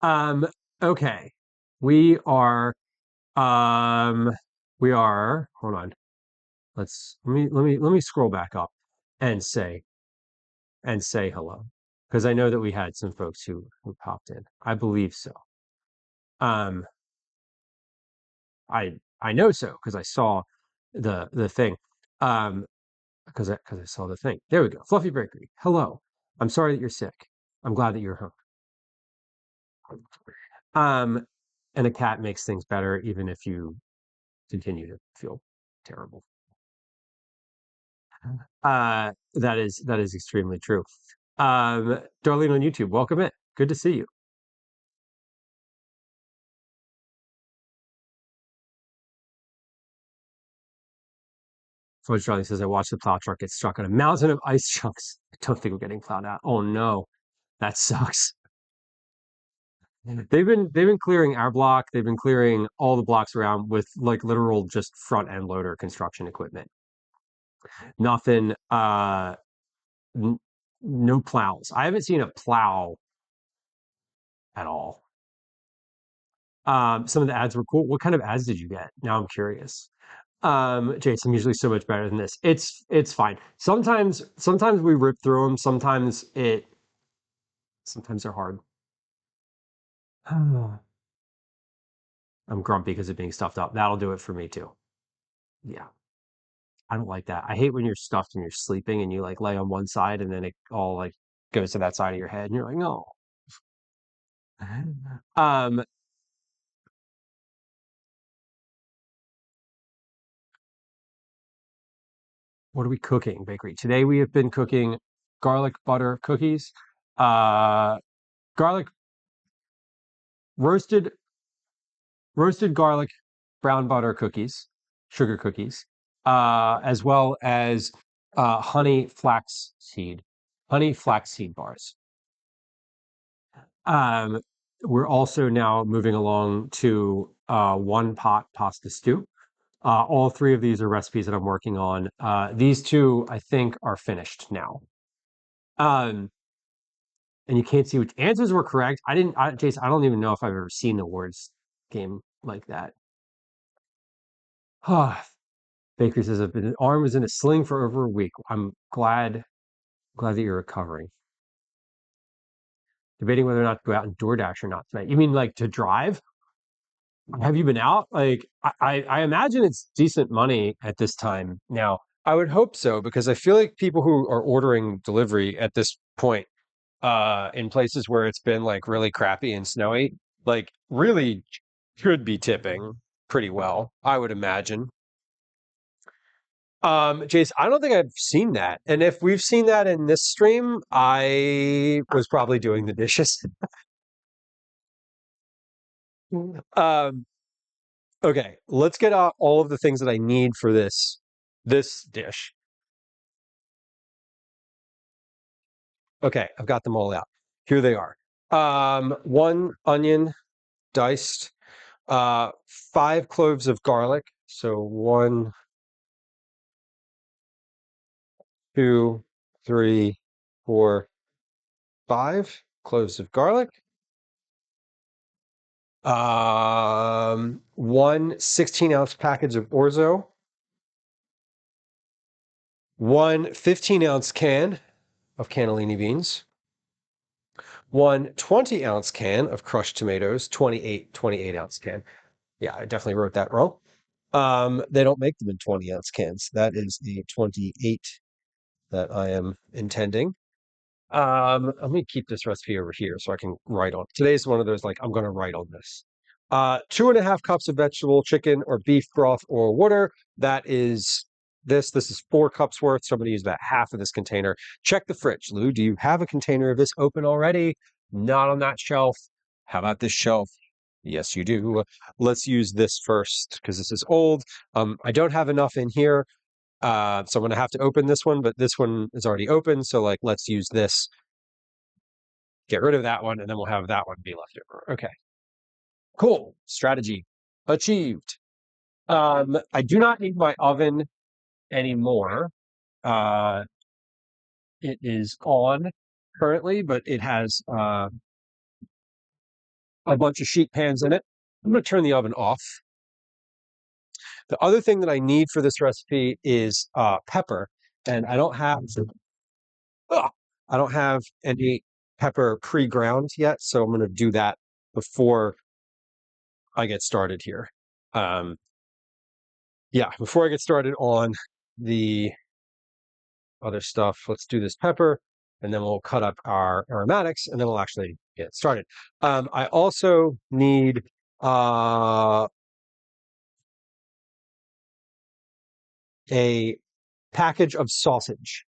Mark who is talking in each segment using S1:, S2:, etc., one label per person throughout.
S1: Um, okay. We are um hold on. Let me scroll back up and say hello. Because I know that we had some folks who popped in. I believe so. Um I know so because I saw the thing. Um because I saw the thing. There we go. Fluffy Bakery. Hello. I'm sorry that you're sick. I'm glad that you're home. Um and a cat makes things better even if you continue to feel terrible. That is extremely true. Darlene on YouTube, welcome in. Good to see you. Fudge Darling says I watched the plow truck get stuck on a mountain of ice chunks. I don't think we're getting plowed out. Oh no, that sucks. They've been clearing our block. They've been clearing all the blocks around with like literal just front end loader construction equipment. Nothing. N- no plows. I haven't seen a plow at all. Some of the ads were cool. What kind of ads did you get? Now I'm curious. Jason, I'm usually so much better than this. It's fine. Sometimes we rip through them. Sometimes they're hard. I'm grumpy because of being stuffed up. That'll do it for me too. Yeah, I don't like that. I hate when you're stuffed and you're sleeping and you like lay on one side and then it all like goes to that side of your head and you're like, no. Um, what are we cooking, bakery? Today we have been cooking garlic butter cookies. Uh, garlic roasted roasted garlic brown butter cookies, sugar cookies, as well as honey flaxseed bars. Um, we're also now moving along to one pot pasta stew. All three of these are recipes that I'm working on. These two, I think, are finished now. Um, and you can't see which answers were correct. Jason, I don't even know if I've ever seen a words game like that. Bakery says, "The arm was in a sling for over a week. I'm glad that you're recovering. Debating whether or not to go out and DoorDash or not tonight. You mean like to drive? Have you been out? Like, I imagine it's decent money at this time now. I would hope so because I feel like people who are ordering delivery at this point, in places where it's been like really crappy and snowy, like really should be tipping pretty well, I would imagine. Jace, I don't think I've seen that. And if we've seen that in this stream, I was probably doing the dishes. Um, okay, let's get out all of the things that I need for this dish. Okay, I've got them all out. Here they are. One onion diced, uh, five cloves of garlic. So one, two, three, four, five cloves of garlic. One 16-ounce package of orzo, one 15-ounce can of cannellini beans, one 20-ounce can of crushed tomatoes, 28-ounce can. Yeah, I definitely wrote that wrong. They don't make them in 20-ounce cans. That is the 28 that I am intending. Let me keep this recipe over here so I can write on. Today's one of those like I'm going to write on this. 2.5 cups of vegetable, chicken, or beef broth or water. That is this. This is 4 cups worth. So I'm going to use about half of this container. Check the fridge. Lou, do you have a container of this open already? Not on that shelf. How about this shelf? Yes, you do. Let's use this first because this is old. I don't have enough in here. So I'm going to have to open this one, but this one is already open. So like, let's use this, get rid of that one, and then we'll have that one be left over. Okay, cool. Strategy achieved. I do not need my oven anymore. Uh, it is on currently, but it has a bunch of sheet pans in it. I'm going to turn the oven off. The other thing that I need for this recipe is pepper, and ugh, I don't have any pepper pre-ground yet, so I'm going to do that before I get started here. Um, yeah, before I get started on the other stuff, let's do this pepper, and then we'll cut up our aromatics, and then we'll actually get started. I also need a package of sausage,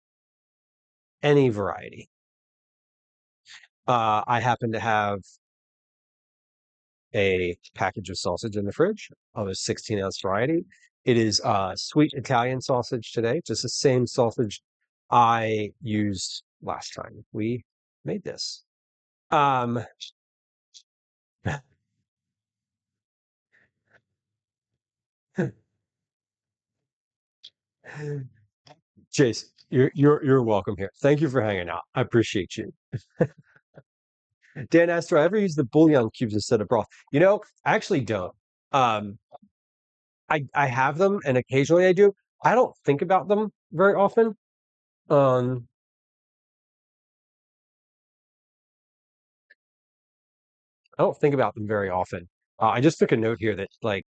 S1: any variety. I happen to have a package of sausage in the fridge of a 16-ounce variety. It is sweet Italian sausage today, just the same sausage I used last time we made this. Um, Chase, you're welcome here. Thank you for hanging out. I appreciate you. Dan asked, do I ever use the bouillon cubes instead of broth? I actually don't. Um, I have them, and occasionally I do. I don't think about them very often. Um, I don't think about them very often. I just took a note here that like